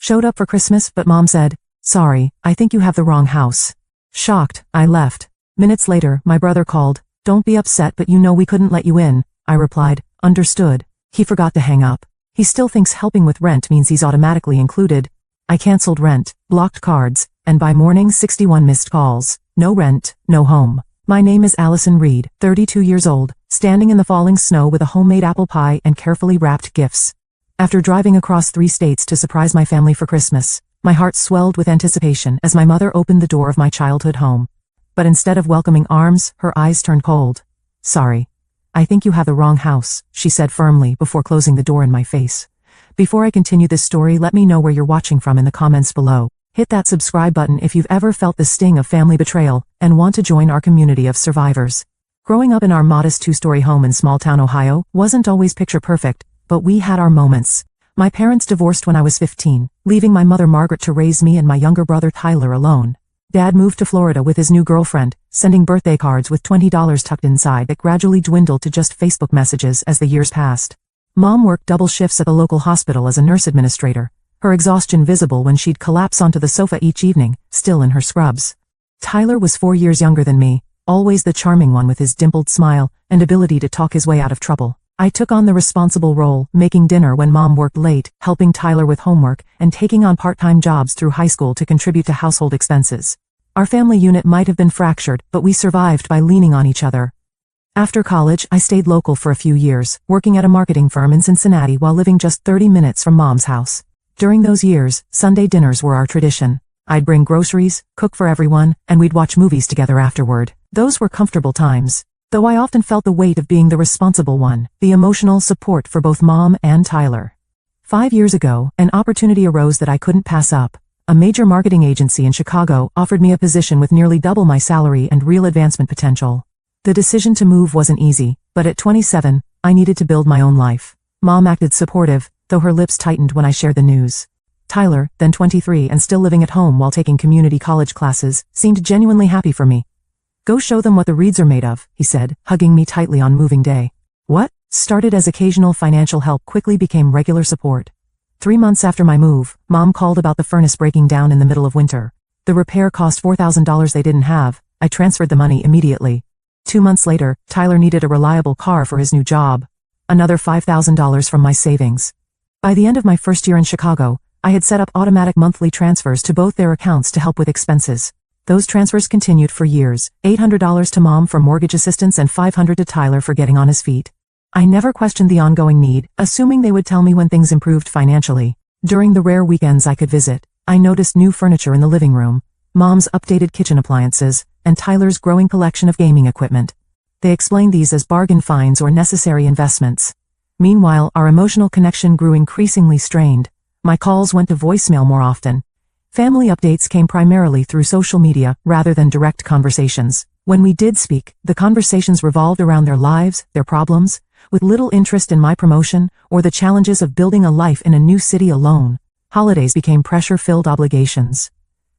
Showed up for Christmas, but Mom said, "Sorry, I think you have the wrong house." Shocked, I left. Minutes later, my brother called. "Don't be upset, but you know we couldn't let you in." I replied, "Understood." He forgot to hang up. He still thinks helping with rent means he's automatically included. I canceled rent, blocked cards, and by morning 61 missed calls. No rent, no home. My name is Allison Reed, 32 years old, standing in the falling snow with a homemade apple pie and carefully wrapped gifts. After driving across 3 states to surprise my family for Christmas, my heart swelled with anticipation as my mother opened the door of my childhood home. But instead of welcoming arms, her eyes turned cold. "Sorry. I think you have the wrong house," she said firmly before closing the door in my face. Before I continue this story, let me know where you're watching from in the comments below. Hit that subscribe button if you've ever felt the sting of family betrayal and want to join our community of survivors. Growing up in our modest 2-story home in small-town Ohio wasn't always picture-perfect, but we had our moments. My parents divorced when I was 15, leaving my mother Margaret to raise me and my younger brother Tyler alone. Dad moved to Florida with his new girlfriend, sending birthday cards with $20 tucked inside that gradually dwindled to just Facebook messages as the years passed. Mom worked double shifts at the local hospital as a nurse administrator, her exhaustion visible when she'd collapse onto the sofa each evening, still in her scrubs. Tyler was 4 years younger than me, always the charming one with his dimpled smile and ability to talk his way out of trouble. I took on the responsible role, making dinner when Mom worked late, helping Tyler with homework, and taking on part-time jobs through high school to contribute to household expenses. Our family unit might have been fractured, but we survived by leaning on each other. After college, I stayed local for a few years, working at a marketing firm in Cincinnati while living just 30 minutes from Mom's house. During those years, Sunday dinners were our tradition. I'd bring groceries, cook for everyone, and we'd watch movies together afterward. Those were comfortable times. Though I often felt the weight of being the responsible one, the emotional support for both Mom and Tyler. 5 years ago, an opportunity arose that I couldn't pass up. A major marketing agency in Chicago offered me a position with nearly double my salary and real advancement potential. The decision to move wasn't easy, but at 27, I needed to build my own life. Mom acted supportive, though her lips tightened when I shared the news. Tyler, then 23 and still living at home while taking community college classes, seemed genuinely happy for me. "Go show them what the Reeds are made of," he said, hugging me tightly on moving day. What started as occasional financial help quickly became regular support. 3 months after my move, Mom called about the furnace breaking down in the middle of winter. The repair cost $4,000 they didn't have. I transferred the money immediately. 2 months later, Tyler needed a reliable car for his new job. Another $5,000 from my savings. By the end of my first year in Chicago, I had set up automatic monthly transfers to both their accounts to help with expenses. Those transfers continued for years, $800 to Mom for mortgage assistance and $500 to Tyler for getting on his feet. I never questioned the ongoing need, assuming they would tell me when things improved financially. During the rare weekends I could visit, I noticed new furniture in the living room, Mom's updated kitchen appliances, and Tyler's growing collection of gaming equipment. They explained these as bargain finds or necessary investments. Meanwhile, our emotional connection grew increasingly strained. My calls went to voicemail more often. Family updates came primarily through social media rather than direct conversations. When we did speak, the conversations revolved around their lives, their problems, with little interest in my promotion or the challenges of building a life in a new city alone. Holidays became pressure-filled obligations.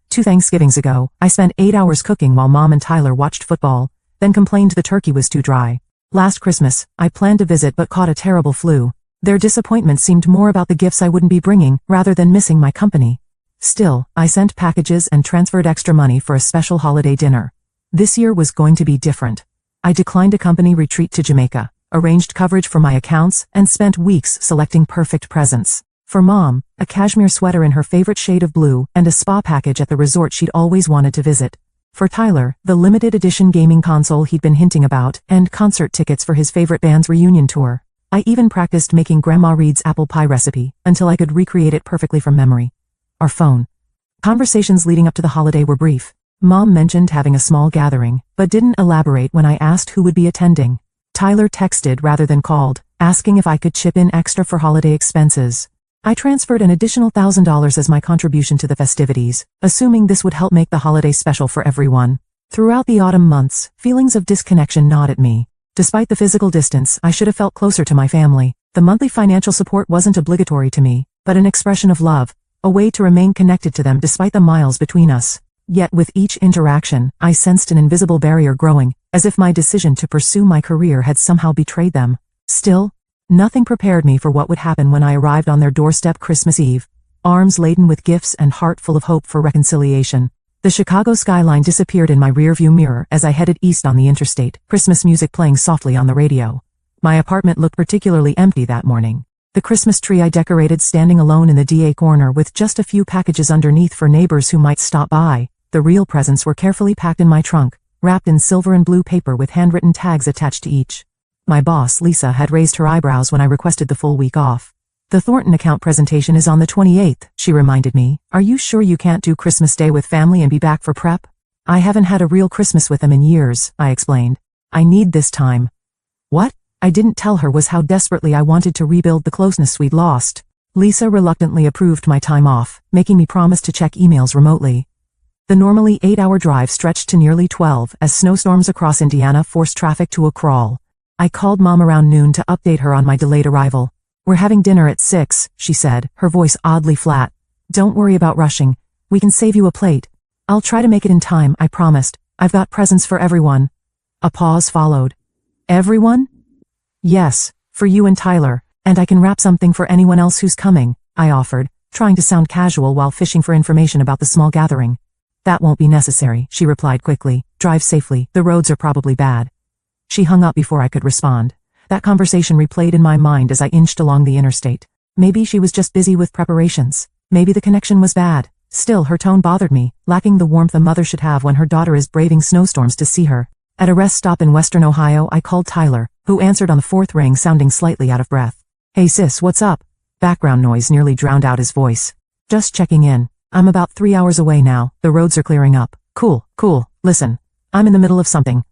2 Thanksgivings ago, I spent 8 hours cooking while Mom and Tyler watched football, then complained the turkey was too dry. Last Christmas, I planned to visit but caught a terrible flu. Their disappointment seemed more about the gifts I wouldn't be bringing rather than missing my company. Still, I sent packages and transferred extra money for a special holiday dinner. This year was going to be different. I declined a company retreat to Jamaica, arranged coverage for my accounts, and spent weeks selecting perfect presents. For Mom, a cashmere sweater in her favorite shade of blue and a spa package at the resort she'd always wanted to visit. For Tyler, the limited edition gaming console he'd been hinting about and concert tickets for his favorite band's reunion tour. I even practiced making Grandma Reed's apple pie recipe until I could recreate it perfectly from memory. Our phone conversations leading up to the holiday were brief. Mom mentioned having a small gathering, but didn't elaborate when I asked who would be attending. Tyler texted rather than called, asking if I could chip in extra for holiday expenses. I transferred an additional $1,000 as my contribution to the festivities, assuming this would help make the holiday special for everyone. Throughout the autumn months, feelings of disconnection gnawed at me. Despite the physical distance, I should have felt closer to my family. The monthly financial support wasn't obligatory to me, but an expression of love, a way to remain connected to them despite the miles between us. Yet with each interaction, I sensed an invisible barrier growing, as if my decision to pursue my career had somehow betrayed them. Still, nothing prepared me for what would happen when I arrived on their doorstep Christmas Eve. arms laden with gifts and heart full of hope for reconciliation. The Chicago skyline disappeared in my rearview mirror as I headed east on the interstate, Christmas music playing softly on the radio. My apartment looked particularly empty that morning. The Christmas tree I decorated standing alone in the DA corner with just a few packages underneath for neighbors who might stop by. The real presents were carefully packed in my trunk, wrapped in silver and blue paper with handwritten tags attached to each. My boss, Lisa, had raised her eyebrows when I requested the full week off. "The Thornton account presentation is on the 28th, she reminded me. "Are you sure you can't do Christmas Day with family and be back for prep?" "I haven't had a real Christmas with them in years," I explained. "I need this time." What I didn't tell her was how desperately I wanted to rebuild the closeness we'd lost. Lisa reluctantly approved my time off, making me promise to check emails remotely. The normally 8-hour drive stretched to nearly 12 as snowstorms across Indiana forced traffic to a crawl. I called Mom around noon to update her on my delayed arrival. "We're having dinner at 6, she said, her voice oddly flat. "Don't worry about rushing. We can save you a plate." "I'll try to make it in time," I promised. "I've got presents for everyone." A pause followed. "Everyone?" "Yes, for you and Tyler, and I can wrap something for anyone else who's coming," I offered, trying to sound casual while fishing for information about the small gathering. "That won't be necessary," she replied quickly. "Drive safely, the roads are probably bad." She hung up before I could respond. That conversation replayed in my mind as I inched along the interstate. Maybe she was just busy with preparations. Maybe the connection was bad. Still, her tone bothered me, lacking the warmth a mother should have when her daughter is braving snowstorms to see her. At a rest stop in western Ohio, I called Tyler, who answered on the fourth ring sounding slightly out of breath. "Hey sis, what's up?" Background noise nearly drowned out his voice. "Just checking in. I'm about 3 hours away now, the roads are clearing up." Cool. Listen, I'm in the middle of something.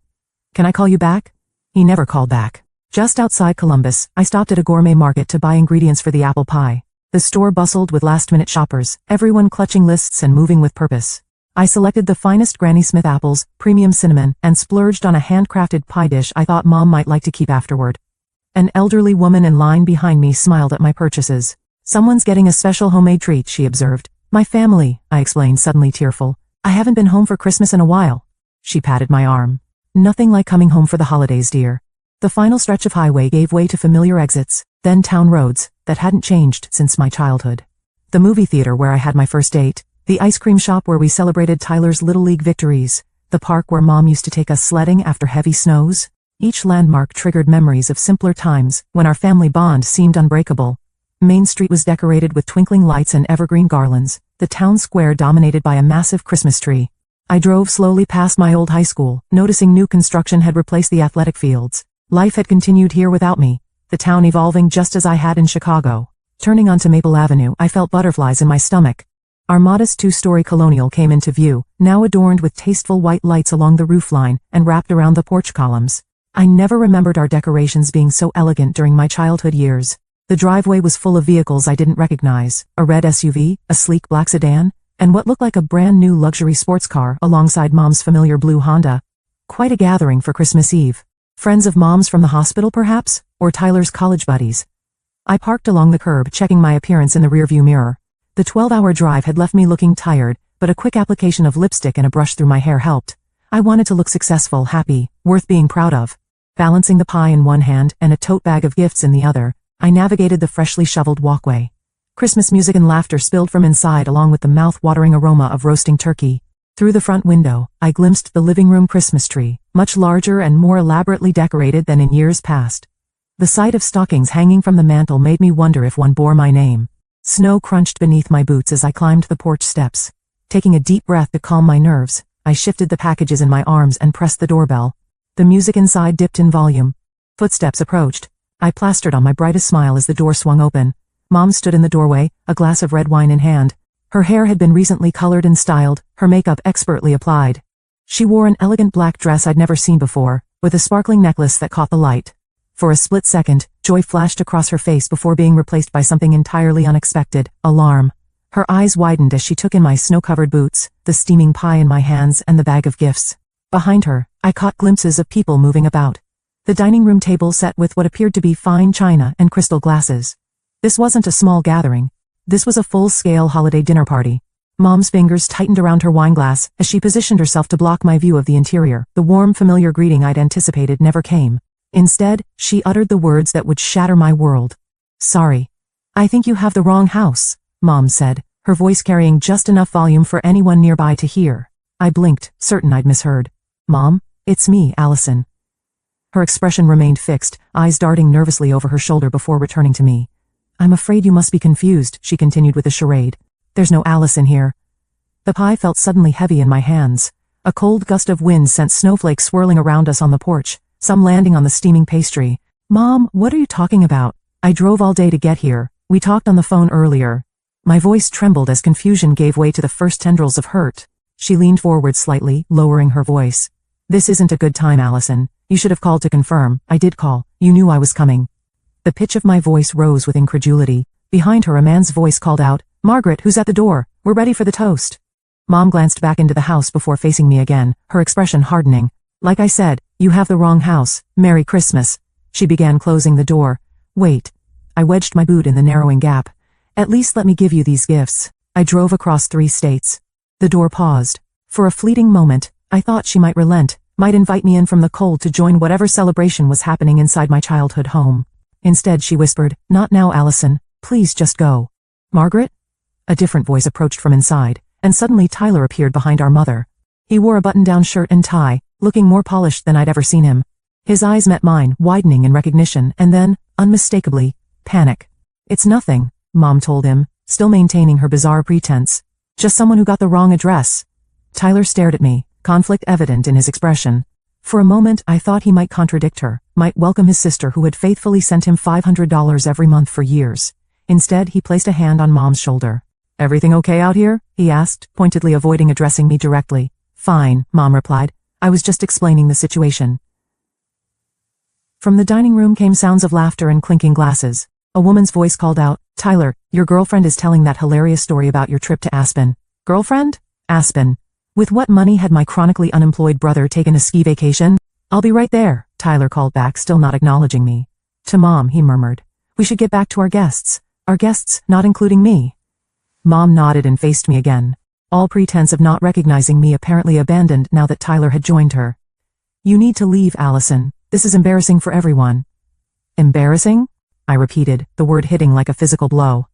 Can I call you back?" He never called back. Just outside Columbus, I stopped at a gourmet market to buy ingredients for the apple pie. The store bustled with last-minute shoppers, everyone clutching lists and moving with purpose. I selected the finest Granny Smith apples, premium cinnamon, and splurged on a handcrafted pie dish I thought Mom might like to keep afterward. An elderly woman in line behind me smiled at my purchases. "Someone's getting a special homemade treat," she observed. "My family," I explained, suddenly tearful. "I haven't been home for Christmas in a while." She patted my arm. "Nothing like coming home for the holidays, dear." The final stretch of highway gave way to familiar exits, then town roads, that hadn't changed since my childhood. The movie theater where I had my first date, the ice cream shop where we celebrated Tyler's Little League victories, the park where Mom used to take us sledding after heavy snows. Each landmark triggered memories of simpler times, when our family bond seemed unbreakable. Main Street was decorated with twinkling lights and evergreen garlands, the town square dominated by a massive Christmas tree. I drove slowly past my old high school, noticing new construction had replaced the athletic fields. Life had continued here without me, the town evolving just as I had in Chicago. Turning onto Maple Avenue, I felt butterflies in my stomach. Our modest 2-story colonial came into view, now adorned with tasteful white lights along the roofline and wrapped around the porch columns. I never remembered our decorations being so elegant during my childhood years. The driveway was full of vehicles I didn't recognize, a red SUV, a sleek black sedan, and what looked like a brand new luxury sports car alongside Mom's familiar blue Honda. Quite a gathering for Christmas Eve. Friends of Mom's from the hospital, perhaps? Or Tyler's college buddies? I parked along the curb, checking my appearance in the rearview mirror. The 12-hour drive had left me looking tired, but a quick application of lipstick and a brush through my hair helped. I wanted to look successful, happy, worth being proud of. Balancing the pie in one hand and a tote bag of gifts in the other, I navigated the freshly shoveled walkway. Christmas music and laughter spilled from inside along with the mouth-watering aroma of roasting turkey. Through the front window, I glimpsed the living room Christmas tree, much larger and more elaborately decorated than in years past. The sight of stockings hanging from the mantel made me wonder if one bore my name. Snow crunched beneath my boots as I climbed the porch steps. Taking a deep breath to calm my nerves, I shifted the packages in my arms and pressed the doorbell. The music inside dipped in volume. Footsteps approached. I plastered on my brightest smile as the door swung open. Mom stood in the doorway, a glass of red wine in hand. Her hair had been recently colored and styled, her makeup expertly applied. She wore an elegant black dress I'd never seen before, with a sparkling necklace that caught the light. For a split second, joy flashed across her face before being replaced by something entirely unexpected, alarm. Her eyes widened as she took in my snow-covered boots, the steaming pie in my hands, and the bag of gifts. Behind her, I caught glimpses of people moving about. The dining room table set with what appeared to be fine china and crystal glasses. This wasn't a small gathering. This was a full-scale holiday dinner party. Mom's fingers tightened around her wineglass as she positioned herself to block my view of the interior. The warm, familiar greeting I'd anticipated never came. Instead, she uttered the words that would shatter my world. "Sorry. I think you have the wrong house," Mom said, her voice carrying just enough volume for anyone nearby to hear. I blinked, certain I'd misheard. "Mom, it's me, Allison." Her expression remained fixed, eyes darting nervously over her shoulder before returning to me. "I'm afraid you must be confused," she continued with a charade. "There's no Allison here." The pie felt suddenly heavy in my hands. A cold gust of wind sent snowflakes swirling around us on the porch, some landing on the steaming pastry. "Mom, what are you talking about? I drove all day to get here. We talked on the phone earlier." My voice trembled as confusion gave way to the first tendrils of hurt. She leaned forward slightly, lowering her voice. "This isn't a good time, Allison. You should have called to confirm." "I did call. You knew I was coming." The pitch of my voice rose with incredulity. Behind her, a man's voice called out, "Margaret, who's at the door? We're ready for the toast." Mom glanced back into the house before facing me again, her expression hardening. "Like I said, you have the wrong house. Merry Christmas." She began closing the door. "Wait." I wedged my boot in the narrowing gap. "At least let me give you these gifts." I drove across 3 states. The door paused. For a fleeting moment, I thought she might relent, might invite me in from the cold to join whatever celebration was happening inside my childhood home. Instead, she whispered, "Not now, Allison. Please just go." "Margaret?" A different voice approached from inside, and suddenly Tyler appeared behind our mother. He wore a button-down shirt and tie, looking more polished than I'd ever seen him. His eyes met mine, widening in recognition, and then, unmistakably, panic. "It's nothing," Mom told him, still maintaining her bizarre pretense. "Just someone who got the wrong address." Tyler stared at me, conflict evident in his expression. For a moment I thought he might contradict her, might welcome his sister who had faithfully sent him $500 every month for years. Instead, he placed a hand on Mom's shoulder. "Everything okay out here?" he asked, pointedly avoiding addressing me directly. "Fine," Mom replied. "I was just explaining the situation." From the dining room came sounds of laughter and clinking glasses. A woman's voice called out, "Tyler, your girlfriend is telling that hilarious story about your trip to Aspen." "Girlfriend? Aspen. With what money had my chronically unemployed brother taken a ski vacation?" "I'll be right there," Tyler called back, still not acknowledging me. To Mom, he murmured, "We should get back to our guests." "Our guests, not including me?" Mom nodded and faced me again. All pretense of not recognizing me apparently abandoned now that Tyler had joined her. "You need to leave, Allison. This is embarrassing for everyone." "Embarrassing?" I repeated, the word hitting like a physical blow.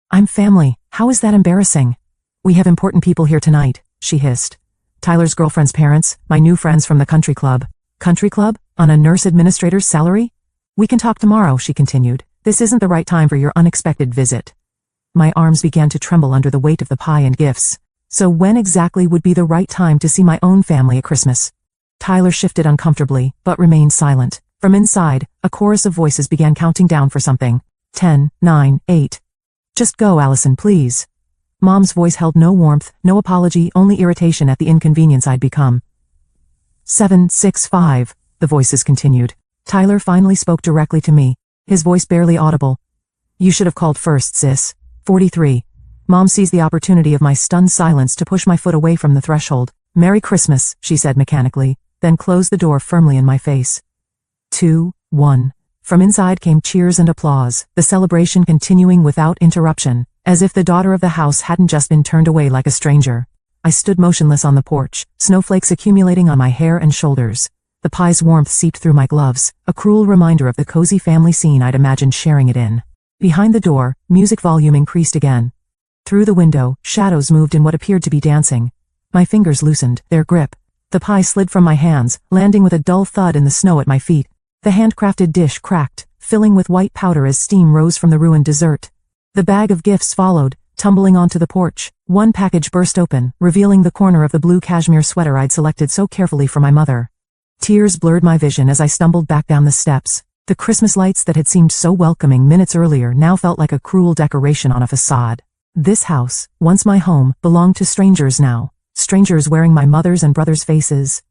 "I'm family. How is that embarrassing?" "We have important people here tonight," she hissed. "Tyler's girlfriend's parents, my new friends from the country club." "Country club? On a nurse administrator's salary?" "We can talk tomorrow," she continued. "This isn't the right time for your unexpected visit." My arms began to tremble under the weight of the pie and gifts. So when exactly would be the right time to see my own family at Christmas? Tyler shifted uncomfortably, but remained silent. From inside, a chorus of voices began counting down for something. 10, 9, 8. "Just go, Allison, please." Mom's voice held no warmth, no apology, only irritation at the inconvenience I'd become. 7, 6, 5, the voices continued. Tyler finally spoke directly to me, his voice barely audible. "You should have called first, sis." 43. Mom seized the opportunity of my stunned silence to push my foot away from the threshold. "Merry Christmas," she said mechanically, then closed the door firmly in my face. 2, 1. From inside came cheers and applause, the celebration continuing without interruption, as if the daughter of the house hadn't just been turned away like a stranger. I stood motionless on the porch, snowflakes accumulating on my hair and shoulders. The pie's warmth seeped through my gloves, a cruel reminder of the cozy family scene I'd imagined sharing it in. Behind the door, music volume increased again. Through the window, shadows moved in what appeared to be dancing. My fingers loosened, their grip. The pie slid from my hands, landing with a dull thud in the snow at my feet. The handcrafted dish cracked, filling with white powder as steam rose from the ruined dessert. The bag of gifts followed, tumbling onto the porch. One package burst open, revealing the corner of the blue cashmere sweater I'd selected so carefully for my mother. Tears blurred my vision as I stumbled back down the steps. The Christmas lights that had seemed so welcoming minutes earlier now felt like a cruel decoration on a facade. This house, once my home, belonged to strangers now. Strangers wearing my mother's and brother's faces.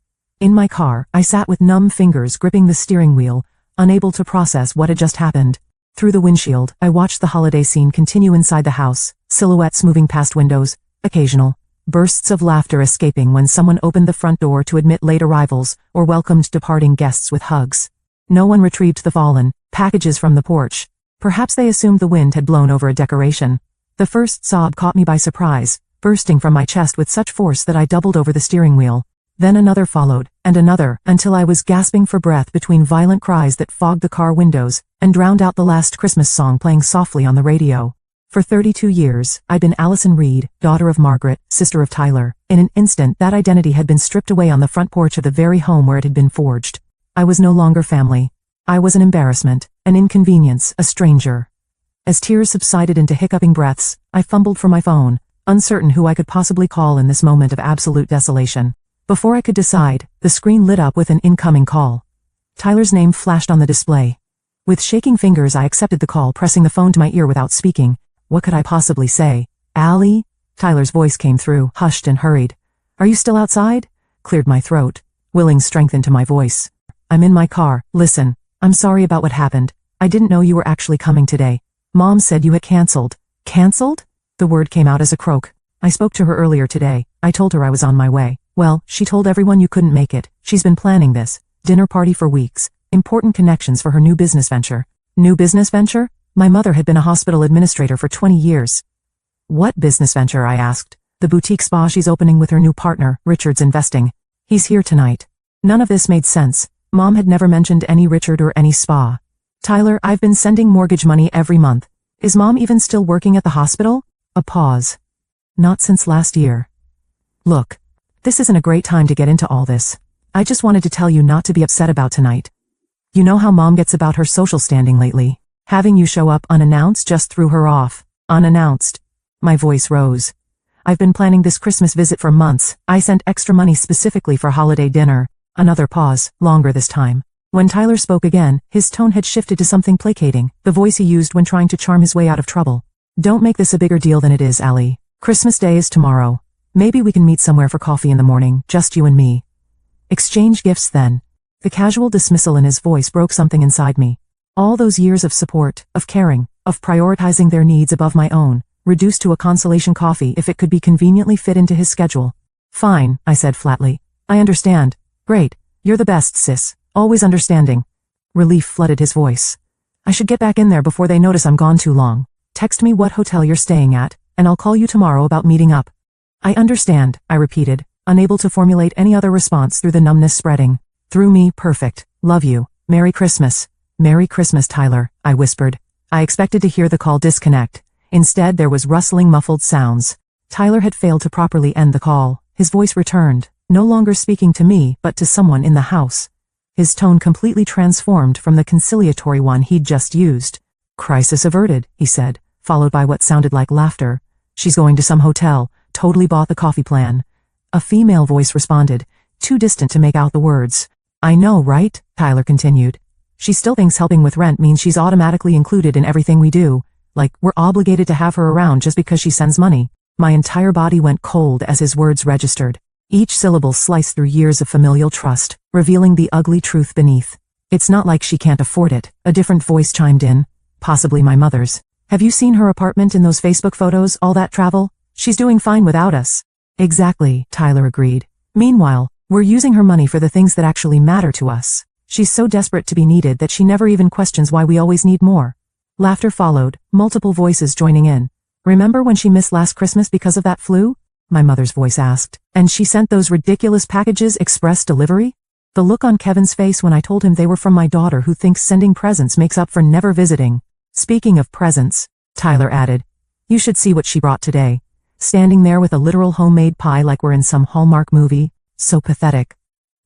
In my car, I sat with numb fingers gripping the steering wheel, unable to process what had just happened. Through the windshield, I watched the holiday scene continue inside the house, silhouettes moving past windows, occasional bursts of laughter escaping when someone opened the front door to admit late arrivals or welcomed departing guests with hugs. No one retrieved the fallen packages from the porch. Perhaps they assumed the wind had blown over a decoration. The first sob caught me by surprise, bursting from my chest with such force that I doubled over the steering wheel. Then another followed, and another, until I was gasping for breath between violent cries that fogged the car windows and drowned out the last Christmas song playing softly on the radio. For 32 years, I'd been Allison Reed, daughter of Margaret, sister of Tyler. In an instant, that identity had been stripped away on the front porch of the very home where it had been forged. I was no longer family. I was an embarrassment, an inconvenience, a stranger. As tears subsided into hiccuping breaths, I fumbled for my phone, uncertain who I could possibly call in this moment of absolute desolation. Before I could decide, the screen lit up with an incoming call. Tyler's name flashed on the display. With shaking fingers, I accepted the call, pressing the phone to my ear without speaking. What could I possibly say? Allie? Tyler's voice came through, hushed and hurried. Are you still outside? Cleared my throat, willing strength into my voice. I'm in my car. Listen, I'm sorry about what happened. I didn't know you were actually coming today. Mom said you had canceled. Canceled? The word came out as a croak. I spoke to her earlier today. I told her I was on my way. Well, she told everyone you couldn't make it. She's been planning this dinner party for weeks. Important connections for her new business venture. New business venture? My mother had been a hospital administrator for 20 years. What business venture? I asked. The boutique spa she's opening with her new partner, Richard's Investing. He's here tonight. None of this made sense. Mom had never mentioned any Richard or any spa. Tyler, I've been sending mortgage money every month. Is Mom even still working at the hospital? A pause. Not since last year. Look, this isn't a great time to get into all this. I just wanted to tell you not to be upset about tonight. You know how Mom gets about her social standing lately. Having you show up unannounced just threw her off. Unannounced. My voice rose. I've been planning this Christmas visit for months. I sent extra money specifically for holiday dinner. Another pause, longer this time. When Tyler spoke again, his tone had shifted to something placating, the voice he used when trying to charm his way out of trouble. Don't make this a bigger deal than it is, Allie. Christmas Day is tomorrow. Maybe we can meet somewhere for coffee in the morning, just you and me. Exchange gifts then. The casual dismissal in his voice broke something inside me. All those years of support, of caring, of prioritizing their needs above my own, reduced to a consolation coffee if it could be conveniently fit into his schedule. Fine, I said flatly. I understand. Great. You're the best, sis. Always understanding. Relief flooded his voice. I should get back in there before they notice I'm gone too long. Text me what hotel you're staying at, and I'll call you tomorrow about meeting up. I understand, I repeated, unable to formulate any other response through the numbness spreading. Through me, perfect. Love you. Merry Christmas. Merry Christmas, Tyler, I whispered. I expected to hear the call disconnect. Instead, there was rustling, muffled sounds. Tyler had failed to properly end the call. His voice returned, no longer speaking to me, but to someone in the house. His tone completely transformed from the conciliatory one he'd just used. Crisis averted, he said, followed by what sounded like laughter. She's going to some hotel, totally bought the coffee plan. A female voice responded, too distant to make out the words. I know, right? Tyler continued. She still thinks helping with rent means she's automatically included in everything we do. Like, we're obligated to have her around just because she sends money. My entire body went cold as his words registered. Each syllable sliced through years of familial trust, revealing the ugly truth beneath. It's not like she can't afford it, a different voice chimed in. Possibly my mother's. Have you seen her apartment in those Facebook photos, all that travel? She's doing fine without us. Exactly, Tyler agreed. Meanwhile, we're using her money for the things that actually matter to us. She's so desperate to be needed that she never even questions why we always need more. Laughter followed, multiple voices joining in. Remember when she missed last Christmas because of that flu? My mother's voice asked. And she sent those ridiculous packages express delivery? The look on Kevin's face when I told him they were from my daughter who thinks sending presents makes up for never visiting. Speaking of presents, Tyler added, you should see what she brought today. Standing there with a literal homemade pie like we're in some Hallmark movie. So pathetic.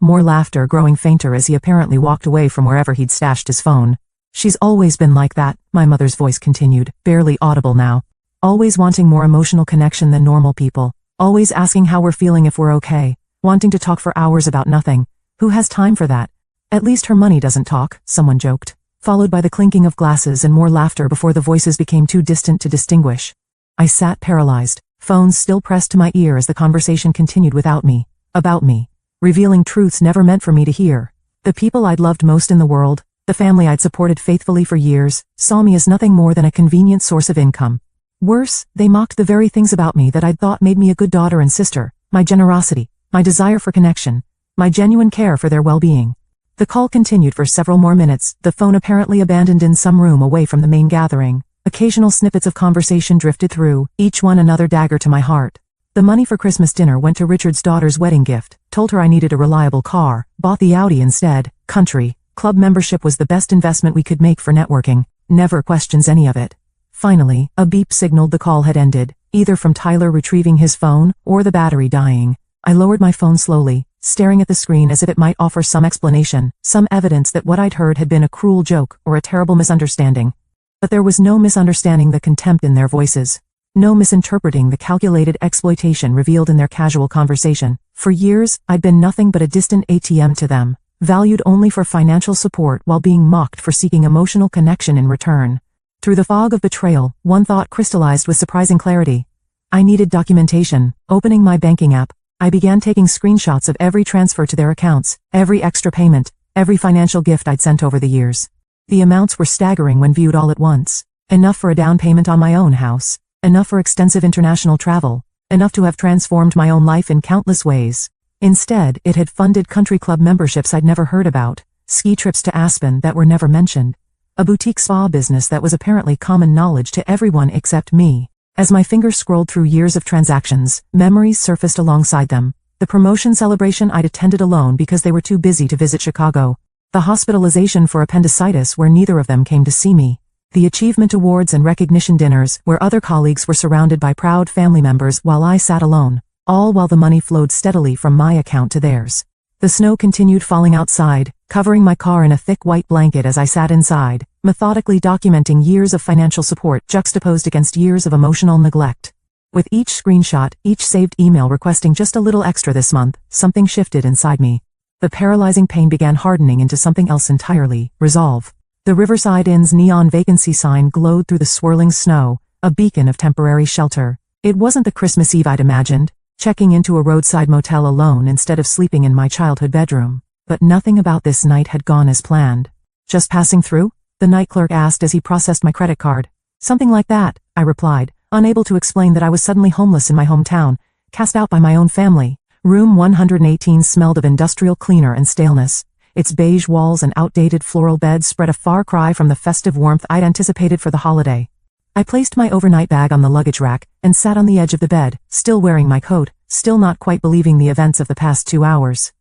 More laughter growing fainter as he apparently walked away from wherever he'd stashed his phone. She's always been like that, my mother's voice continued, barely audible now. Always wanting more emotional connection than normal people. Always asking how we're feeling if we're okay. Wanting to talk for hours about nothing. Who has time for that? At least her money doesn't talk, someone joked. Followed by the clinking of glasses and more laughter before the voices became too distant to distinguish. I sat paralyzed, phones still pressed to my ear as the conversation continued without me. About me. Revealing truths never meant for me to hear. The people I'd loved most in the world, the family I'd supported faithfully for years, saw me as nothing more than a convenient source of income. Worse, they mocked the very things about me that I'd thought made me a good daughter and sister, my generosity, my desire for connection, my genuine care for their well-being. The call continued for several more minutes, the phone apparently abandoned in some room away from the main gathering. Occasional snippets of conversation drifted through, each one another dagger to my heart. The money for Christmas dinner went to Richard's daughter's wedding gift, told her I needed a reliable car, bought the Audi instead, country, club membership was the best investment we could make for networking, never questions any of it. Finally, a beep signaled the call had ended, either from Tyler retrieving his phone or the battery dying. I lowered my phone slowly, staring at the screen as if it might offer some explanation, some evidence that what I'd heard had been a cruel joke or a terrible misunderstanding. But there was no misunderstanding the contempt in their voices. No misinterpreting the calculated exploitation revealed in their casual conversation. For years, I'd been nothing but a distant ATM to them, valued only for financial support while being mocked for seeking emotional connection in return. Through the fog of betrayal, one thought crystallized with surprising clarity. I needed documentation. Opening my banking app, I began taking screenshots of every transfer to their accounts, every extra payment, every financial gift I'd sent over the years. The amounts were staggering when viewed all at once. Enough for a down payment on my own house. Enough for extensive international travel. Enough to have transformed my own life in countless ways. Instead, it had funded country club memberships I'd never heard about, ski trips to Aspen that were never mentioned, a boutique spa business that was apparently common knowledge to everyone except me. As my fingers scrolled through years of transactions, memories surfaced alongside them. The promotion celebration I'd attended alone because they were too busy to visit Chicago. The hospitalization for appendicitis where neither of them came to see me. The achievement awards and recognition dinners where other colleagues were surrounded by proud family members while I sat alone, all while the money flowed steadily from my account to theirs. The snow continued falling outside, covering my car in a thick white blanket as I sat inside, methodically documenting years of financial support juxtaposed against years of emotional neglect. With each screenshot, each saved email requesting just a little extra this month, something shifted inside me. The paralyzing pain began hardening into something else entirely: resolve. The Riverside Inn's neon vacancy sign glowed through the swirling snow, a beacon of temporary shelter. It wasn't the Christmas Eve I'd imagined, checking into a roadside motel alone instead of sleeping in my childhood bedroom. But nothing about this night had gone as planned. Just passing through? The night clerk asked as he processed my credit card. Something like that, I replied, unable to explain that I was suddenly homeless in my hometown, cast out by my own family. Room 118 smelled of industrial cleaner and staleness. Its beige walls and outdated floral bed spread a far cry from the festive warmth I'd anticipated for the holiday. I placed my overnight bag on the luggage rack and sat on the edge of the bed, still wearing my coat, still not quite believing the events of the past 2 hours.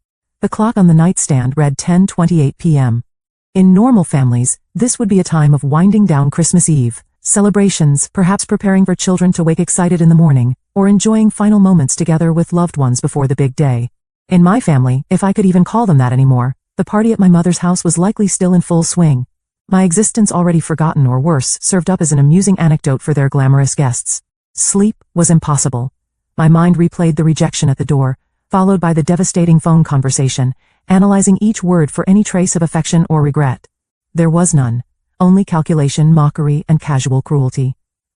The clock on the nightstand read 10:28 p.m. In normal families, this would be a time of winding down Christmas Eve, celebrations, perhaps preparing for children to wake excited in the morning, or enjoying final moments together with loved ones before the big day. In my family, if I could even call them that anymore, the party at my mother's house was likely still in full swing. My existence already forgotten or worse, served up as an amusing anecdote for their glamorous guests. Sleep was impossible. My mind replayed the rejection at the door, followed by the devastating phone conversation, analyzing each word for any trace of affection or regret. There was none. Only calculation, mockery, and casual cruelty.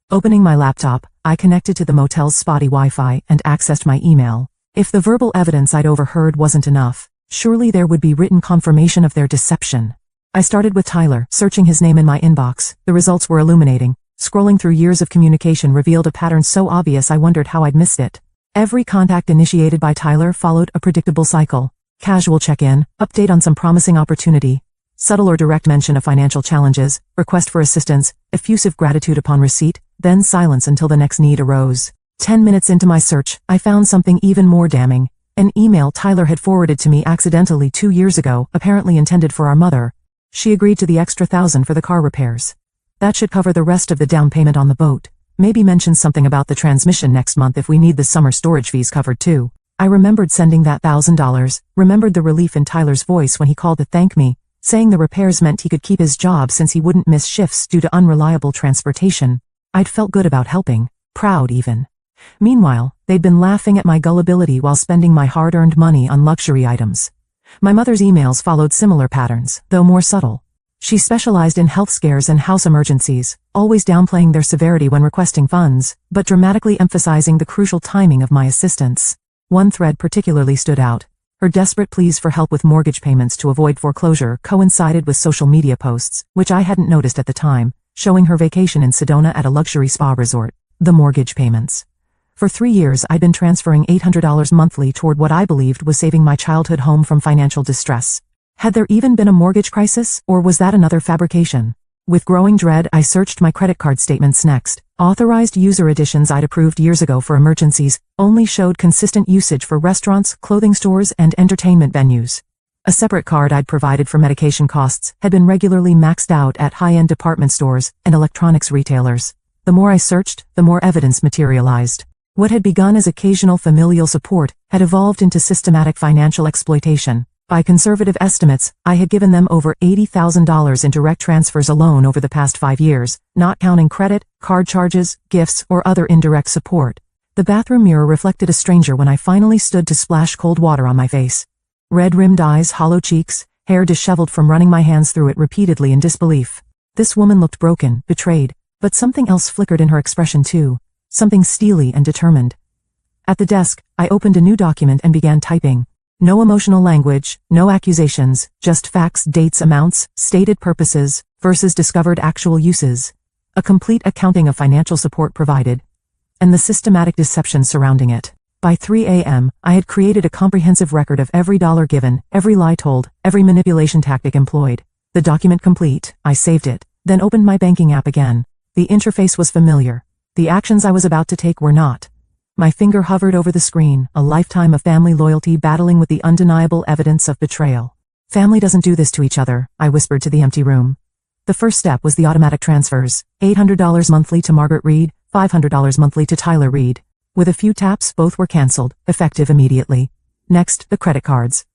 Opening my laptop, I connected to the motel's spotty Wi-Fi and accessed my email. If the verbal evidence I'd overheard wasn't enough, surely there would be written confirmation of their deception. I started with Tyler, searching his name in my inbox. The results were illuminating. Scrolling through years of communication revealed a pattern so obvious I wondered how I'd missed it. Every contact initiated by Tyler followed a predictable cycle. Casual check-in, update on some promising opportunity, subtle or direct mention of financial challenges, request for assistance, effusive gratitude upon receipt, then silence until the next need arose. 10 minutes into my search, I found something even more damning. An email Tyler had forwarded to me accidentally 2 years ago, apparently intended for our mother. She agreed to the extra $1,000 for the car repairs. That should cover the rest of the down payment on the boat. Maybe mention something about the transmission next month if we need the summer storage fees covered too. I remembered sending that $1,000, remembered the relief in Tyler's voice when he called to thank me, saying the repairs meant he could keep his job since he wouldn't miss shifts due to unreliable transportation. I'd felt good about helping, proud even. Meanwhile, they'd been laughing at my gullibility while spending my hard-earned money on luxury items. My mother's emails followed similar patterns, though more subtle. She specialized in health scares and house emergencies, always downplaying their severity when requesting funds, but dramatically emphasizing the crucial timing of my assistance. One thread particularly stood out. Her desperate pleas for help with mortgage payments to avoid foreclosure coincided with social media posts, which I hadn't noticed at the time, showing her vacation in Sedona at a luxury spa resort. The mortgage payments. For 3 years I'd been transferring $800 monthly toward what I believed was saving my childhood home from financial distress. Had there even been a mortgage crisis, or was that another fabrication? With growing dread, I searched my credit card statements next. Authorized user additions I'd approved years ago for emergencies only showed consistent usage for restaurants, clothing stores, and entertainment venues. A separate card I'd provided for medication costs had been regularly maxed out at high-end department stores and electronics retailers. The more I searched, the more evidence materialized. What had begun as occasional familial support had evolved into systematic financial exploitation. By conservative estimates, I had given them over $80,000 in direct transfers alone over the past 5 years, not counting credit, card charges, gifts, or other indirect support. The bathroom mirror reflected a stranger when I finally stood to splash cold water on my face. Red-rimmed eyes, hollow cheeks, hair disheveled from running my hands through it repeatedly in disbelief. This woman looked broken, betrayed, but something else flickered in her expression too, something steely and determined. At the desk, I opened a new document and began typing. No emotional language, no accusations, just facts, dates, amounts, stated purposes, versus discovered actual uses. A complete accounting of financial support provided, and the systematic deception surrounding it. By 3 a.m., I had created a comprehensive record of every dollar given, every lie told, every manipulation tactic employed. The document complete, I saved it, then opened my banking app again. The interface was familiar. The actions I was about to take were not. My finger hovered over the screen, a lifetime of family loyalty battling with the undeniable evidence of betrayal. Family doesn't do this to each other, I whispered to the empty room. The first step was the automatic transfers, $800 monthly to Margaret Reed, $500 monthly to Tyler Reed. With a few taps, both were canceled, effective immediately. Next, the credit cards.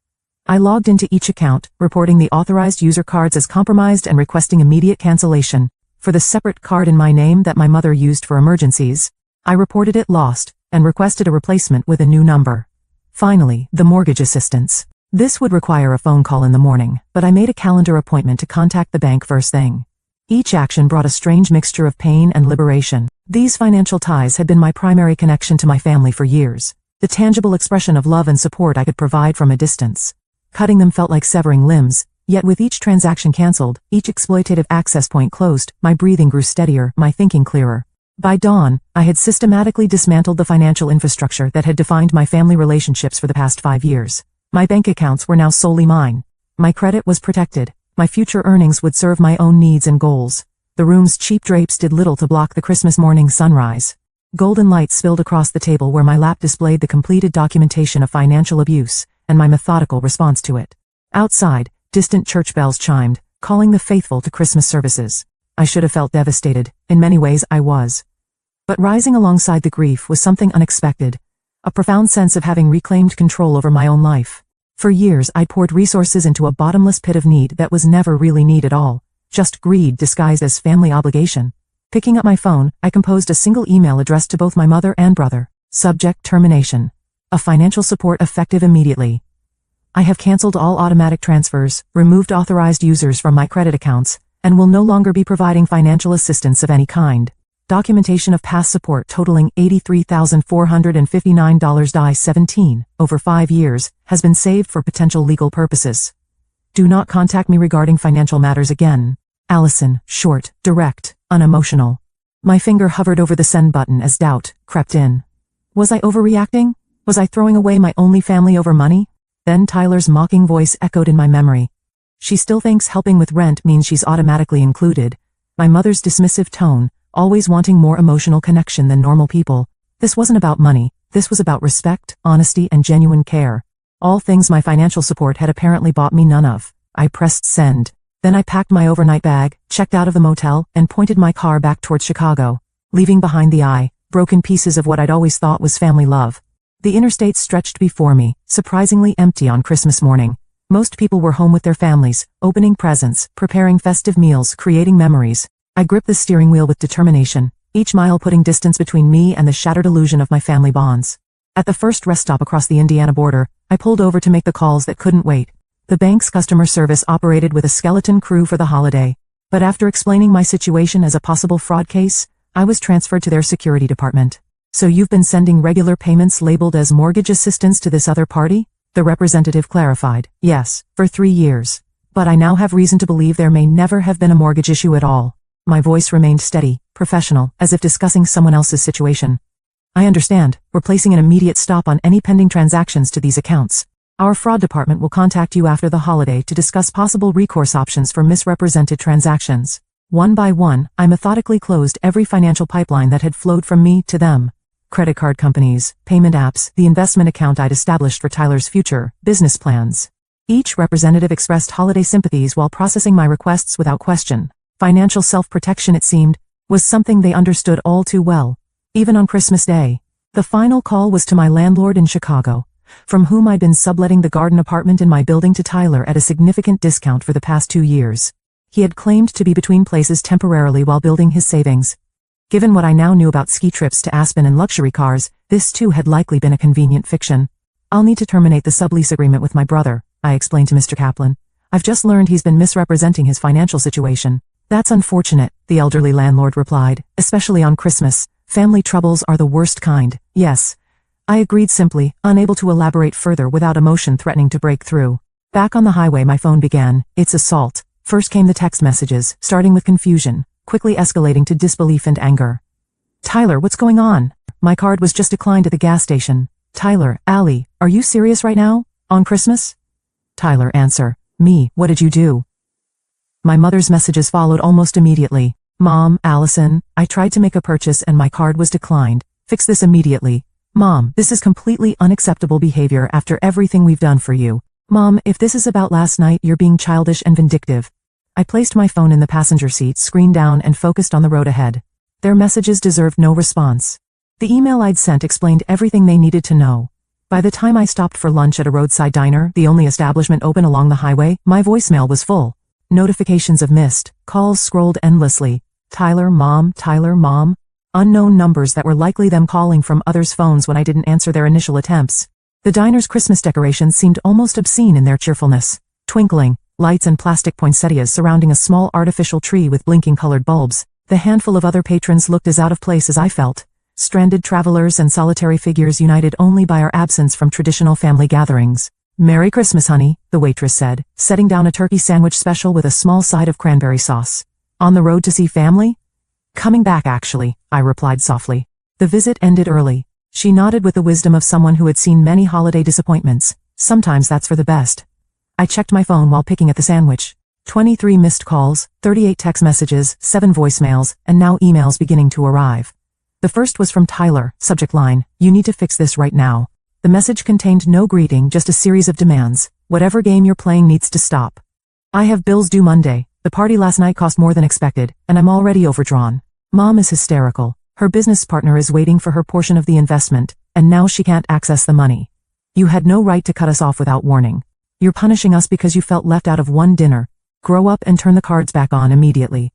I logged into each account, reporting the authorized user cards as compromised and requesting immediate cancellation. For the separate card in my name that my mother used for emergencies, I reported it lost and requested a replacement with a new number. Finally, the mortgage assistance. This would require a phone call in the morning, but I made a calendar appointment to contact the bank first thing. Each action brought a strange mixture of pain and liberation. These financial ties had been my primary connection to my family for years, the tangible expression of love and support I could provide from a distance. Cutting them felt like severing limbs, yet with each transaction canceled, each exploitative access point closed, my breathing grew steadier, my thinking clearer. By dawn, I had systematically dismantled the financial infrastructure that had defined my family relationships for the past 5 years. My bank accounts were now solely mine. My credit was protected. My future earnings would serve my own needs and goals. The room's cheap drapes did little to block the Christmas morning sunrise. Golden light spilled across the table where my lap displayed the completed documentation of financial abuse and my methodical response to it. Outside, distant church bells chimed, calling the faithful to Christmas services. I should have felt devastated. In many ways, I was. But rising alongside the grief was something unexpected, a profound sense of having reclaimed control over my own life. For years, I'd poured resources into a bottomless pit of need that was never really need at all, just greed disguised as family obligation. Picking up my phone, I composed a single email addressed to both my mother and brother. Subject: termination. A financial support effective immediately. I have canceled all automatic transfers, removed authorized users from my credit accounts, and will no longer be providing financial assistance of any kind. Documentation of past support totaling $83,459.17 over 5 years has been saved for potential legal purposes. Do not contact me regarding financial matters again. Allison, short, direct, unemotional. My finger hovered over the send button as doubt crept in. Was I overreacting? Was I throwing away my only family over money? Then Tyler's mocking voice echoed in my memory. She still thinks helping with rent means she's automatically included. My mother's dismissive tone, always wanting more emotional connection than normal people. This wasn't about money. This was about respect, honesty, and genuine care. All things my financial support had apparently bought me none of. I pressed send. Then I packed my overnight bag, checked out of the motel, and pointed my car back towards Chicago, leaving behind the broken pieces of what I'd always thought was family love. The interstate stretched before me, surprisingly empty on Christmas morning. Most people were home with their families, opening presents, preparing festive meals, creating memories. I gripped the steering wheel with determination, each mile putting distance between me and the shattered illusion of my family bonds. At the first rest stop across the Indiana border, I pulled over to make the calls that couldn't wait. The bank's customer service operated with a skeleton crew for the holiday, but after explaining my situation as a possible fraud case, I was transferred to their security department. So you've been sending regular payments labeled as mortgage assistance to this other party? The representative clarified. Yes, for 3 years. But I now have reason to believe there may never have been a mortgage issue at all. My voice remained steady, professional, as if discussing someone else's situation. I understand. We're placing an immediate stop on any pending transactions to these accounts. Our fraud department will contact you after the holiday to discuss possible recourse options for misrepresented transactions. One by one, I methodically closed every financial pipeline that had flowed from me to them. Credit card companies, payment apps, the investment account I'd established for Tyler's future, business plans. Each representative expressed holiday sympathies while processing my requests without question. Financial self-protection, it seemed, was something they understood all too well, even on Christmas Day. The final call was to my landlord in Chicago, from whom I'd been subletting the garden apartment in my building to Tyler at a significant discount for the past 2 years. He had claimed to be between places temporarily while building his savings. Given what I now knew about ski trips to Aspen and luxury cars, this too had likely been a convenient fiction. I'll need to terminate the sublease agreement with my brother, I explained to Mr. Kaplan. I've just learned he's been misrepresenting his financial situation. That's unfortunate, the elderly landlord replied, especially on Christmas. Family troubles are the worst kind. Yes. I agreed simply, unable to elaborate further without emotion threatening to break through. Back on the highway my phone began its assault. First came the text messages, starting with confusion, quickly escalating to disbelief and anger. Tyler, what's going on? My card was just declined at the gas station. Tyler, Allie, are you serious right now? On Christmas? Tyler, answer. Me, what did you do? My mother's messages followed almost immediately. Mom, Allison, I tried to make a purchase and my card was declined. Fix this immediately. Mom, this is completely unacceptable behavior after everything we've done for you. Mom, if this is about last night, you're being childish and vindictive. I placed my phone in the passenger seat, screen down, and focused on the road ahead. Their messages deserved no response. The email I'd sent explained everything they needed to know. By the time I stopped for lunch at a roadside diner, the only establishment open along the highway, my voicemail was full. Notifications of missed calls scrolled endlessly. Tyler, Mom, unknown numbers that were likely them calling from others' phones when I didn't answer their initial attempts. The diner's Christmas decorations seemed almost obscene in their cheerfulness. Twinkling lights and plastic poinsettias surrounding a small artificial tree with blinking colored bulbs. The handful of other patrons looked as out of place as I felt. Stranded travelers and solitary figures united only by our absence from traditional family gatherings. Merry Christmas, honey, the waitress said, setting down a turkey sandwich special with a small side of cranberry sauce. On the road to see family? Coming back, actually, I replied softly. The visit ended early. She nodded with the wisdom of someone who had seen many holiday disappointments. Sometimes that's for the best. I checked my phone while picking at the sandwich. 23 missed calls, 38 text messages, 7 voicemails, and now emails beginning to arrive. The first was from Tyler, subject line, "You need to fix this right now." The message contained no greeting, just a series of demands. Whatever game you're playing needs to stop. I have bills due Monday. The party last night cost more than expected, and I'm already overdrawn. Mom is hysterical. Her business partner is waiting for her portion of the investment, and now she can't access the money. You had no right to cut us off without warning. You're punishing us because you felt left out of one dinner. Grow up and turn the cards back on immediately.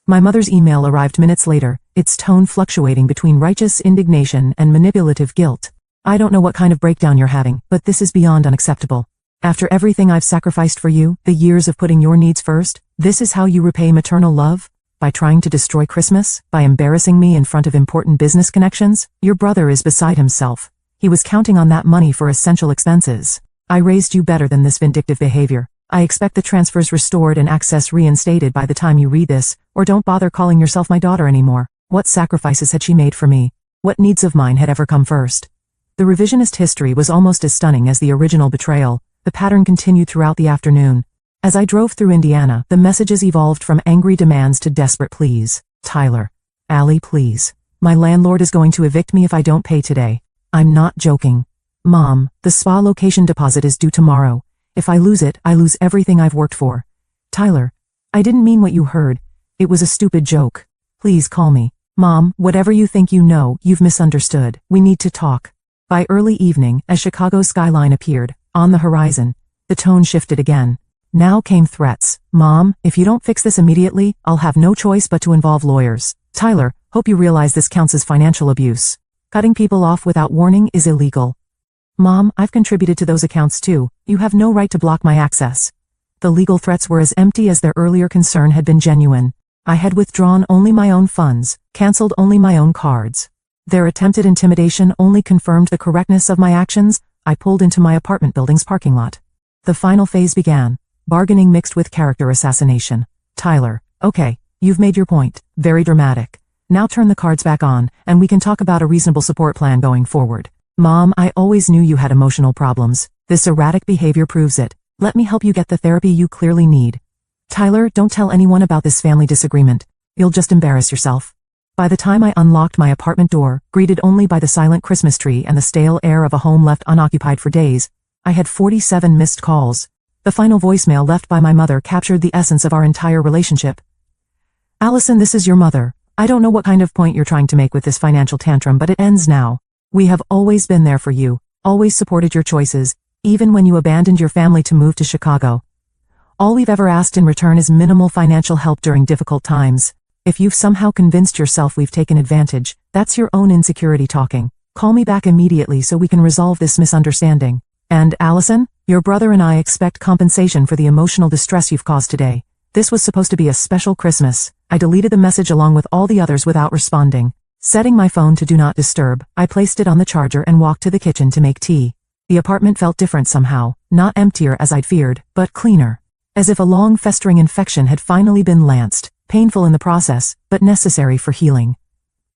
My mother's email arrived minutes later, its tone fluctuating between righteous indignation and manipulative guilt. I don't know what kind of breakdown you're having, but this is beyond unacceptable. After everything I've sacrificed for you, the years of putting your needs first, this is how you repay maternal love? By trying to destroy Christmas? By embarrassing me in front of important business connections? Your brother is beside himself. He was counting on that money for essential expenses. I raised you better than this vindictive behavior. I expect the transfers restored and access reinstated by the time you read this, or don't bother calling yourself my daughter anymore. What sacrifices had she made for me? What needs of mine had ever come first? The revisionist history was almost as stunning as the original betrayal. The pattern continued throughout the afternoon. As I drove through Indiana, the messages evolved from angry demands to desperate pleas. Tyler. Allie, please. My landlord is going to evict me if I don't pay today. I'm not joking. Mom, the spa location deposit is due tomorrow. If I lose it, I lose everything I've worked for. Tyler. I didn't mean what you heard. It was a stupid joke. Please call me. Mom, whatever you think you know, you've misunderstood. We need to talk. By early evening, as Chicago's skyline appeared on the horizon, the tone shifted again. Now came threats. Mom, if you don't fix this immediately, I'll have no choice but to involve lawyers. Tyler, hope you realize this counts as financial abuse. Cutting people off without warning is illegal. Mom, I've contributed to those accounts too. You have no right to block my access. The legal threats were as empty as their earlier concern had been genuine. I had withdrawn only my own funds, canceled only my own cards. Their attempted intimidation only confirmed the correctness of my actions. I pulled into my apartment building's parking lot. The final phase began. Bargaining mixed with character assassination. Tyler, okay, you've made your point. Very dramatic. Now turn the cards back on, and we can talk about a reasonable support plan going forward. Mom, I always knew you had emotional problems. This erratic behavior proves it. Let me help you get the therapy you clearly need. Tyler, don't tell anyone about this family disagreement. You'll just embarrass yourself. By the time I unlocked my apartment door, greeted only by the silent Christmas tree and the stale air of a home left unoccupied for days, I had 47 missed calls. The final voicemail left by my mother captured the essence of our entire relationship. Allison, this is your mother. I don't know what kind of point you're trying to make with this financial tantrum, but it ends now. We have always been there for you, always supported your choices, even when you abandoned your family to move to Chicago. All we've ever asked in return is minimal financial help during difficult times. If you've somehow convinced yourself we've taken advantage, that's your own insecurity talking. Call me back immediately so we can resolve this misunderstanding. And, Allison, your brother and I expect compensation for the emotional distress you've caused today. This was supposed to be a special Christmas. I deleted the message along with all the others without responding. Setting my phone to do not disturb, I placed it on the charger and walked to the kitchen to make tea. The apartment felt different somehow, not emptier as I'd feared, but cleaner. As if a long festering infection had finally been lanced, painful in the process, but necessary for healing.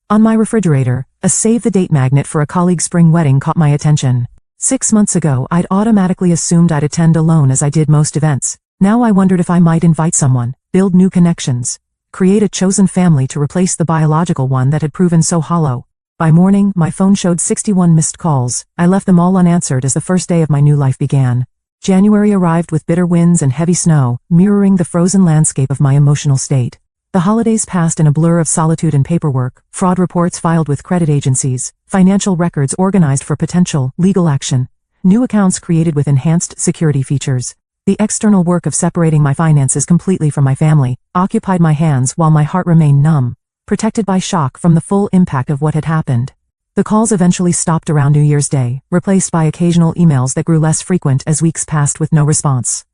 On my refrigerator, a save-the-date magnet for a colleague's spring wedding caught my attention. 6 months ago, I'd automatically assumed I'd attend alone as I did most events. Now I wondered if I might invite someone, build new connections, create a chosen family to replace the biological one that had proven so hollow. By morning, my phone showed 61 missed calls. I left them all unanswered as the first day of my new life began. January arrived with bitter winds and heavy snow, mirroring the frozen landscape of my emotional state. The holidays passed in a blur of solitude and paperwork, fraud reports filed with credit agencies, financial records organized for potential legal action, new accounts created with enhanced security features. The external work of separating my finances completely from my family occupied my hands while my heart remained numb, protected by shock from the full impact of what had happened. The calls eventually stopped around New Year's Day, replaced by occasional emails that grew less frequent as weeks passed with no response.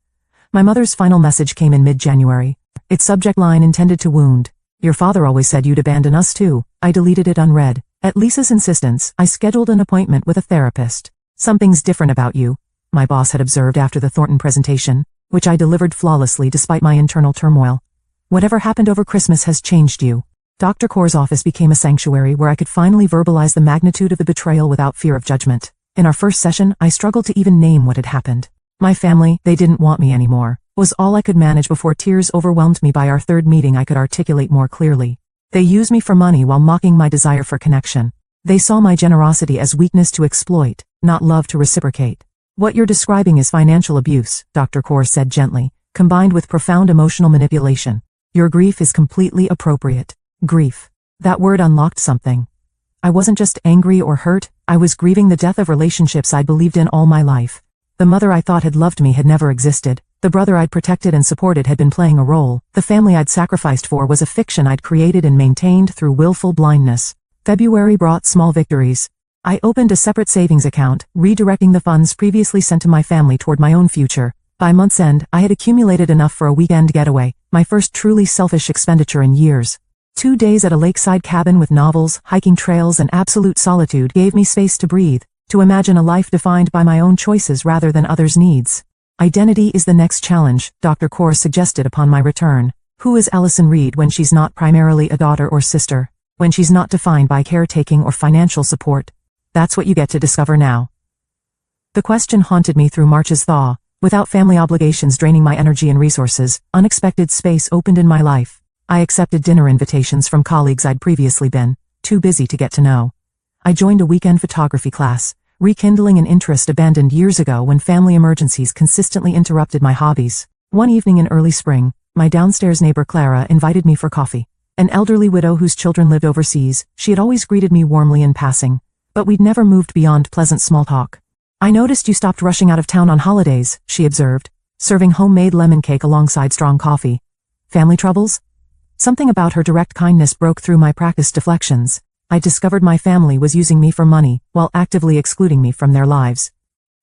My mother's final message came in mid-January. Its subject line intended to wound. Your father always said you'd abandon us too. I deleted it unread. At Lisa's insistence, I scheduled an appointment with a therapist. Something's different about you, my boss had observed after the Thornton presentation, which I delivered flawlessly despite my internal turmoil. Whatever happened over Christmas has changed you. Dr. Kaur's office became a sanctuary where I could finally verbalize the magnitude of the betrayal without fear of judgment. In our first session, I struggled to even name what had happened. My family, they didn't want me anymore, was all I could manage before tears overwhelmed me. By our third meeting I could articulate more clearly. They used me for money while mocking my desire for connection. They saw my generosity as weakness to exploit, not love to reciprocate. What you're describing is financial abuse, Dr. Kaur said gently, combined with profound emotional manipulation. Your grief is completely appropriate. Grief. That word unlocked something. I wasn't just angry or hurt, I was grieving the death of relationships I'd believed in all my life. The mother I thought had loved me had never existed. The brother I'd protected and supported had been playing a role. The family I'd sacrificed for was a fiction I'd created and maintained through willful blindness. February brought small victories. I opened a separate savings account, redirecting the funds previously sent to my family toward my own future. By month's end, I had accumulated enough for a weekend getaway, my first truly selfish expenditure in years. 2 days at a lakeside cabin with novels, hiking trails, and absolute solitude gave me space to breathe, to imagine a life defined by my own choices rather than others' needs. Identity is the next challenge, Dr. Kaur suggested upon my return. Who is Allison Reed when she's not primarily a daughter or sister? When she's not defined by caretaking or financial support? That's what you get to discover now. The question haunted me through March's thaw. Without family obligations draining my energy and resources, unexpected space opened in my life. I accepted dinner invitations from colleagues I'd previously been too busy to get to know. I joined a weekend photography class, rekindling an interest abandoned years ago when family emergencies consistently interrupted my hobbies. One evening in early spring, my downstairs neighbor Clara invited me for coffee. An elderly widow whose children lived overseas, she had always greeted me warmly in passing, but we'd never moved beyond pleasant small talk. I noticed you stopped rushing out of town on holidays, she observed, serving homemade lemon cake alongside strong coffee. Family troubles? Something about her direct kindness broke through my practiced deflections. I discovered my family was using me for money, while actively excluding me from their lives.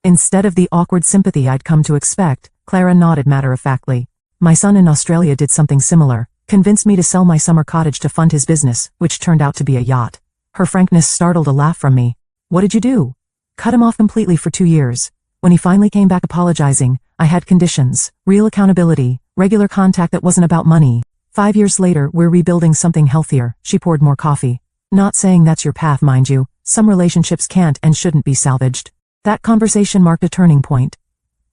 Instead of the awkward sympathy I'd come to expect, Clara nodded matter-of-factly. My son in Australia did something similar, convinced me to sell my summer cottage to fund his business, which turned out to be a yacht. Her frankness startled a laugh from me. What did you do? Cut him off completely for 2 years. When he finally came back apologizing, I had conditions, real accountability, regular contact that wasn't about money. 5 years later, we're rebuilding something healthier. She poured more coffee. Not saying that's your path, mind you. Some relationships can't and shouldn't be salvaged. That conversation marked a turning point.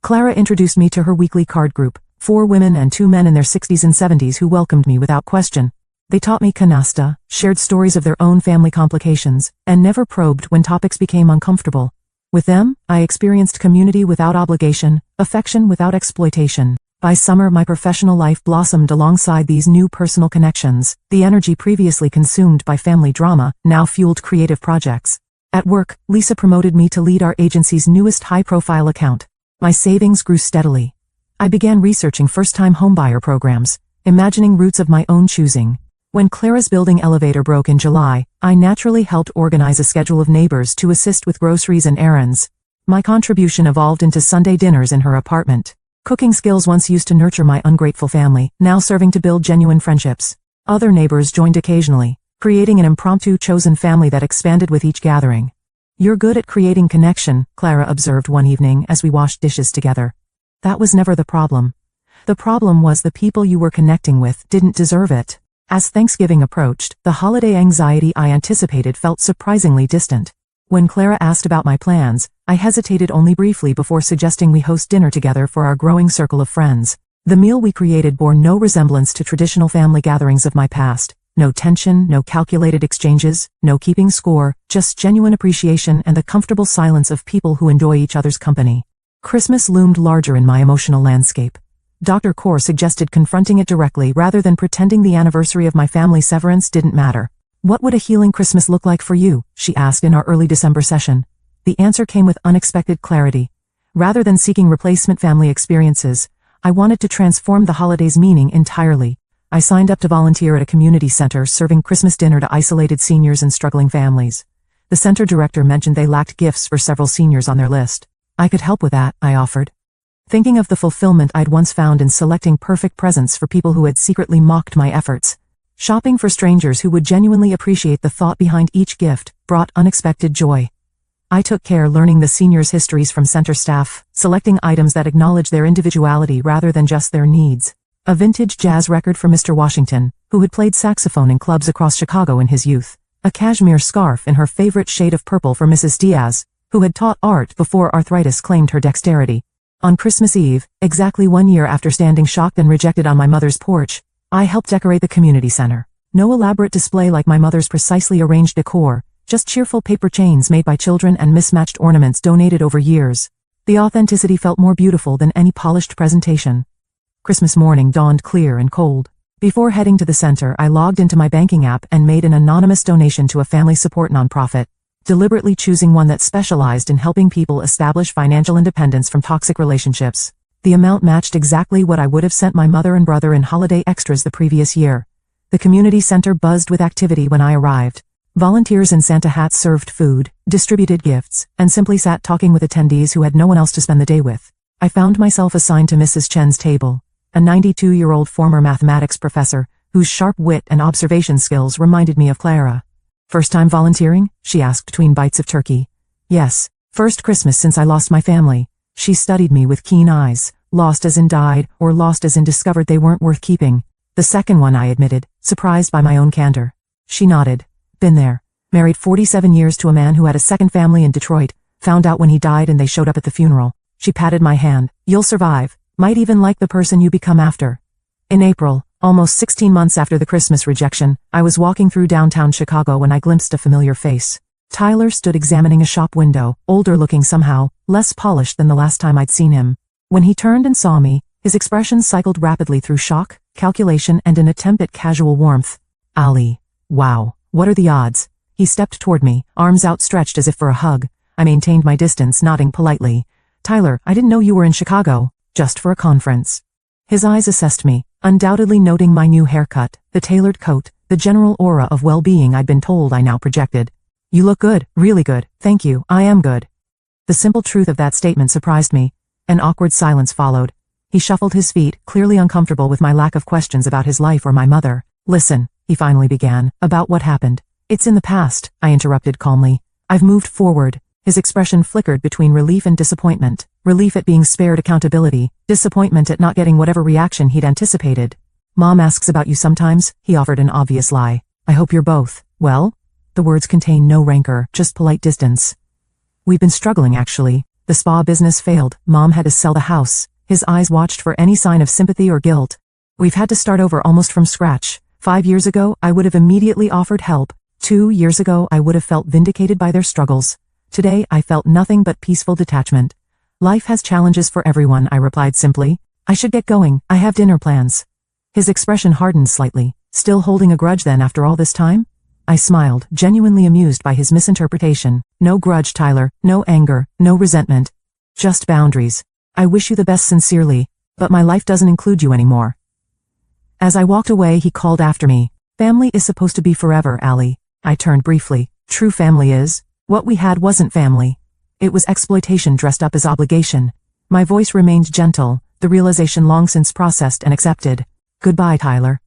Clara introduced me to her weekly card group, 4 women and 2 men in their 60s and 70s who welcomed me without question. They taught me canasta, shared stories of their own family complications, and never probed when topics became uncomfortable. With them, I experienced community without obligation, affection without exploitation. By summer, my professional life blossomed alongside these new personal connections. The energy previously consumed by family drama now fueled creative projects. At work, Lisa promoted me to lead our agency's newest high-profile account. My savings grew steadily. I began researching first-time homebuyer programs, imagining routes of my own choosing. When Clara's building elevator broke in July, I naturally helped organize a schedule of neighbors to assist with groceries and errands. My contribution evolved into Sunday dinners in her apartment. Cooking skills once used to nurture my ungrateful family, now serving to build genuine friendships. Other neighbors joined occasionally, creating an impromptu chosen family that expanded with each gathering. "You're good at creating connection," Clara observed one evening as we washed dishes together. That was never the problem. The problem was the people you were connecting with didn't deserve it. As Thanksgiving approached, the holiday anxiety I anticipated felt surprisingly distant. When Clara asked about my plans, I hesitated only briefly before suggesting we host dinner together for our growing circle of friends. The meal we created bore no resemblance to traditional family gatherings of my past. No tension, no calculated exchanges, no keeping score, just genuine appreciation and the comfortable silence of people who enjoy each other's company. Christmas loomed larger in my emotional landscape. Dr. Kaur suggested confronting it directly rather than pretending the anniversary of my family severance didn't matter. "What would a healing Christmas look like for you?" she asked in our early December session. The answer came with unexpected clarity. Rather than seeking replacement family experiences, I wanted to transform the holiday's meaning entirely. I signed up to volunteer at a community center serving Christmas dinner to isolated seniors and struggling families. The center director mentioned they lacked gifts for several seniors on their list. "I could help with that," I offered. Thinking of the fulfillment I'd once found in selecting perfect presents for people who had secretly mocked my efforts. Shopping for strangers who would genuinely appreciate the thought behind each gift brought unexpected joy. I took care learning the seniors' histories from center staff, selecting items that acknowledged their individuality rather than just their needs. A vintage jazz record for Mr. Washington, who had played saxophone in clubs across Chicago in his youth. A cashmere scarf in her favorite shade of purple for Mrs. Diaz, who had taught art before arthritis claimed her dexterity. On Christmas Eve, exactly 1 year after standing shocked and rejected on my mother's porch, I helped decorate the community center. No elaborate display like my mother's precisely arranged decor, just cheerful paper chains made by children and mismatched ornaments donated over years. The authenticity felt more beautiful than any polished presentation. Christmas morning dawned clear and cold. Before heading to the center, I logged into my banking app and made an anonymous donation to a family support nonprofit, deliberately choosing one that specialized in helping people establish financial independence from toxic relationships. The amount matched exactly what I would have sent my mother and brother in holiday extras the previous year. The community center buzzed with activity when I arrived. Volunteers in Santa hats served food, distributed gifts, and simply sat talking with attendees who had no one else to spend the day with. I found myself assigned to Mrs. Chen's table, a 92-year-old former mathematics professor whose sharp wit and observation skills reminded me of Clara. "First time volunteering?" she asked between bites of turkey. "Yes, first Christmas since I lost my family." She studied me with keen eyes, lost as in died, or lost as in discovered they weren't worth keeping. "The second one," I admitted, surprised by my own candor. She nodded. "Been there. Married 47 years to a man who had a second family in Detroit, found out when he died and they showed up at the funeral." She patted my hand. "You'll survive. Might even like the person you become after." In April, almost 16 months after the Christmas rejection, I was walking through downtown Chicago when I glimpsed a familiar face. Tyler stood examining a shop window, older looking somehow, less polished than the last time I'd seen him. When he turned and saw me, his expression cycled rapidly through shock, calculation and an attempt at casual warmth. "Ali. Wow. What are the odds?" He stepped toward me, arms outstretched as if for a hug. I maintained my distance, nodding politely. "Tyler, I didn't know you were in Chicago." "Just for a conference." His eyes assessed me, undoubtedly noting my new haircut, the tailored coat, the general aura of well-being I'd been told I now projected. "You look good, really good. Thank you, I am good." The simple truth of that statement surprised me. An awkward silence followed. He shuffled his feet, clearly uncomfortable with my lack of questions about his life or my mother. "Listen," he finally began, "about what happened. It's in the past," I interrupted calmly. "I've moved forward." His expression flickered between relief and disappointment. Relief at being spared accountability, disappointment at not getting whatever reaction he'd anticipated. "Mom asks about you sometimes," he offered an obvious lie. "I hope you're both well?" The words contained no rancor, just polite distance. "We've been struggling actually. The spa business failed, Mom had to sell the house." His eyes watched for any sign of sympathy or guilt. "We've had to start over almost from scratch. 5 years ago, I would have immediately offered help. 2 years ago, I would have felt vindicated by their struggles. Today, I felt nothing but peaceful detachment." "Life has challenges for everyone," I replied simply. I should get going, I have dinner plans. His expression hardened slightly. Still holding a grudge then after all this time? I smiled, genuinely amused by his misinterpretation. No grudge, Tyler, no anger, no resentment. Just boundaries. I wish you the best sincerely, but my life doesn't include you anymore. As I walked away, he called after me. Family is supposed to be forever, Allie. I turned briefly. True family is? What we had wasn't family. It was exploitation dressed up as obligation. My voice remained gentle, the realization long since processed and accepted. Goodbye, Tyler.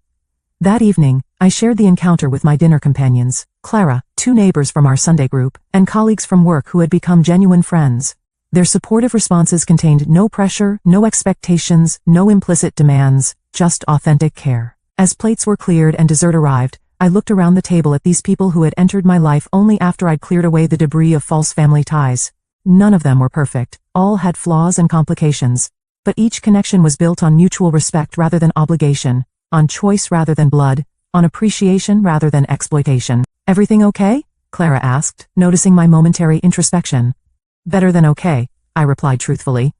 That evening, I shared the encounter with my dinner companions, Clara, 2 neighbors from our Sunday group, and colleagues from work who had become genuine friends. Their supportive responses contained no pressure, no expectations, no implicit demands, just authentic care. As plates were cleared and dessert arrived, I looked around the table at these people who had entered my life only after I'd cleared away the debris of false family ties. None of them were perfect, all had flaws and complications. But each connection was built on mutual respect rather than obligation, on choice rather than blood, on appreciation rather than exploitation. Everything okay? Clara asked, noticing my momentary introspection. Better than okay, I replied truthfully.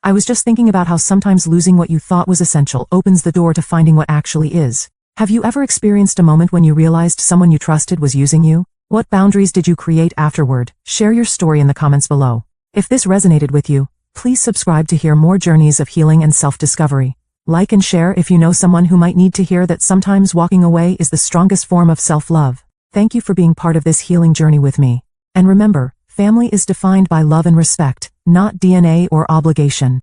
I was just thinking about how sometimes losing what you thought was essential opens the door to finding what actually is. Have you ever experienced a moment when you realized someone you trusted was using you? What boundaries did you create afterward? Share your story in the comments below. If this resonated with you, please subscribe to hear more journeys of healing and self-discovery. Like and share if you know someone who might need to hear that sometimes walking away is the strongest form of self-love. Thank you for being part of this healing journey with me. And remember, family is defined by love and respect, not DNA or obligation.